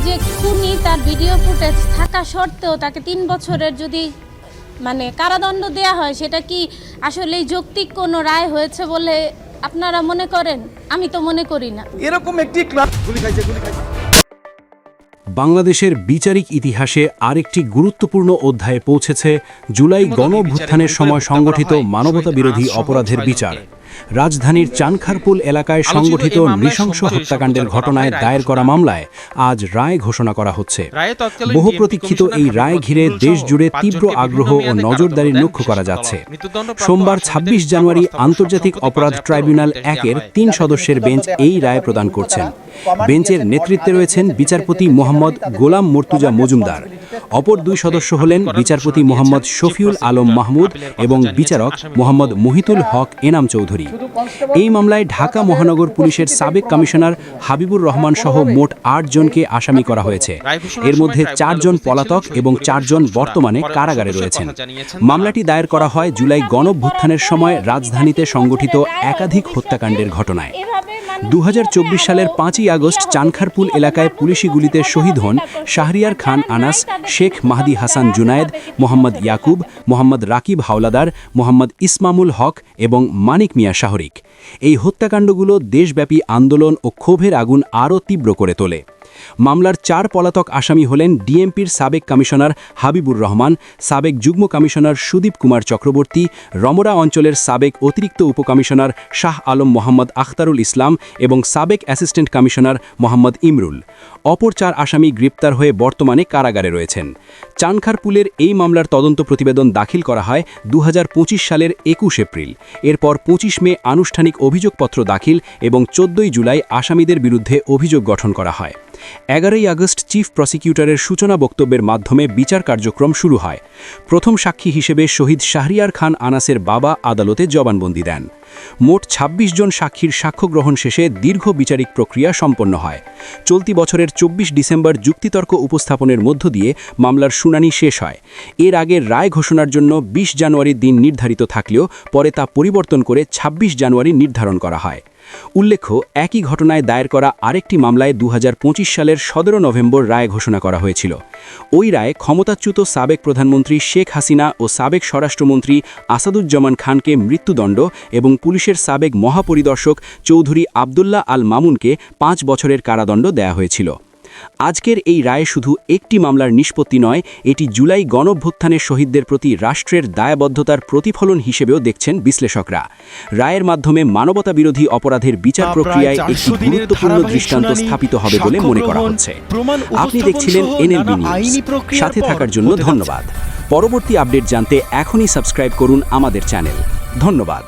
যে খুনি তার ভিডিও ফুটেজ থাকা সত্ত্বেও তাকে 3 বছরের যদি মানে কারাদণ্ড দেয়া হয়, সেটা কি আসলেই যৌক্তিক কোনো রায় হয়েছে বলে আপনারা মনে করেন? আমি তো মনে করি না। এরকম একটি ক্লাব বাংলাদেশের বিচারিক ইতিহাসে আরেকটি গুরুত্বপূর্ণ অধ্যায়ে পৌঁছেছে জুলাই গণঅভ্যুত্থানের সময় সংগঠিত মানবতাবিরোধী অপরাধের বিচার। রাজধানীর চানখারপুল এলাকায় সংগঠিত নৃশংস হত্যাকাণ্ডের ঘটনায় দায়ের করা মামলায় আজ রায় ঘোষণা করা হচ্ছে। বহু প্রতীক্ষিত এই রায় ঘিরে দেশজুড়ে তীব্র আগ্রহ ও নজরদারি লক্ষ্য করা যাচ্ছে। সোমবার ২৬ জানুয়ারি আন্তর্জাতিক অপরাধ ট্রাইব্যুনাল ১-এর ৩ সদস্যের বেঞ্চ এই রায় প্রদান করছেন। বেঞ্চের নেতৃত্বে রয়েছেন বিচারপতি মোহাম্মদ গোলাম মর্তুজা মজুমদার। অপর 2 সদস্য হলেন বিচারপতি মোহাম্মদ শফিউল আলম মাহমুদ এবং বিচারক মোহাম্মদ মুহিতুল হক এনাম চৌধুরী। এই মামলায় ঢাকা মহানগর পুলিশের সাবেক কমিশনার হাবিবুর রহমান সহ মোট 8 জনকে আসামি করা হয়েছে। এর মধ্যে 4 জন পলাতক এবং 4 জন বর্তমানে কারাগারে রয়েছেন। মামলাটি দায়ের করা হয় জুলাই গণঅভ্যুত্থানের সময় রাজধানীতে সংগঠিত একাধিক হত্যাকাণ্ডের ঘটনায়। ২০২৪ সালের 5ই আগস্ট চানখারপুল এলাকায় পুলিশি গুলিতে শহীদ হন শাহরিয়ার খান আনাস, শেখ মাহদি হাসান জুনায়েদ, মোহাম্মদ ইয়াকুব, মোহাম্মদ রাকিব হাওলাদার, মোহাম্মদ ইসমামুল হক এবং মানিক মিয়া শাহরিক। এই হত্যাকাণ্ডগুলো দেশব্যাপী আন্দোলন ও ক্ষোভের আগুন আরও তীব্র করে তোলে। মামলার 4 পলাতক আসামি হলেন ডিএমপির সাবেক কমিশনার হাবিবুর রহমান, সাবেক যুগ্ম কমিশনার সুদীপ কুমার চক্রবর্তী, রমরা অঞ্চলের সাবেক অতিরিক্ত উপকমিশনার শাহ আলম মোহাম্মদ আখতারুল ইসলাম এবং সাবেক অ্যাসিস্ট্যান্ট কমিশনার মোহাম্মদ ইমরুল। অপর 4 আসামি গ্রেপ্তার হয়ে বর্তমানে কারাগারে রয়েছেন। চানখারপুলের এই মামলার তদন্ত প্রতিবেদন দাখিল করা হয় ২০২৫ সালের 21 এপ্রিল। এরপর 25 মে আনুষ্ঠানিক অভিযোগপত্র দাখিল এবং 14 জুলাই আসামিদের বিরুদ্ধে অভিযোগ গঠন করা হয়। 11 আগস্ট চিফ প্রসিকিউটরের সূচনা বক্তব্যের মাধ্যমে বিচার কার্যক্রম শুরু হয়। প্রথম সাক্ষী হিসেবে শহীদ শাহরিয়ার খান আনাসের বাবা আদালতে জবানবন্দি দেন। মোট ২৬ জন সাক্ষীর সাক্ষ্য গ্রহণ শেষে দীর্ঘ বিচারিক প্রক্রিয়া সম্পন্ন হয়। চলতি বছরের 24 ডিসেম্বর যুক্তিতর্ক উপস্থাপনের মধ্য দিয়ে মামলার শুনানি শেষ হয়। এর আগে রায় ঘোষণার জন্য 20 জানুয়ারির দিন নির্ধারিত থাকলেও পরে তা পরিবর্তন করে 26 জানুয়ারি নির্ধারণ করা হয়। উল্লেখ্য, একই ঘটনায় দায়ের করা আরেকটি মামলায় ২০২৫ সালের 17 নভেম্বর রায় ঘোষণা করা হয়েছিল। ওই রায়ে ক্ষমতাচ্যুত সাবেক প্রধানমন্ত্রী শেখ হাসিনা ও সাবেক স্বরাষ্ট্রমন্ত্রী আসাদুজ্জামান খানকে মৃত্যুদণ্ড এবং পুলিশের সাবেক মহাপরিদর্শক চৌধুরী আবদুল্লাহ আল মামুনকে 5 বছরের কারাদণ্ড দেয়া হয়েছিল। আজকের এই রায় শুধু একটি মামলার নিষ্পত্তি নয়, এটি জুলাই গণঅভ্যুত্থানের শহীদদের প্রতি রাষ্ট্রের দায়বদ্ধতার প্রতিফলন হিসেবেও দেখছেন বিশ্লেষকরা। রায়ের মাধ্যমে মানবতাবিরোধী অপরাধের বিচার প্রক্রিয়ায় একটি গুরুত্বপূর্ণ দৃষ্টান্ত স্থাপিত হবে বলে মনে করা হচ্ছে। আপনি দেখছিলেন এনএলবি নিউজ। সাথে থাকার জন্য ধন্যবাদ। পরবর্তী আপডেট জানতে এখনই সাবস্ক্রাইব করুন আমাদের চ্যানেল। ধন্যবাদ।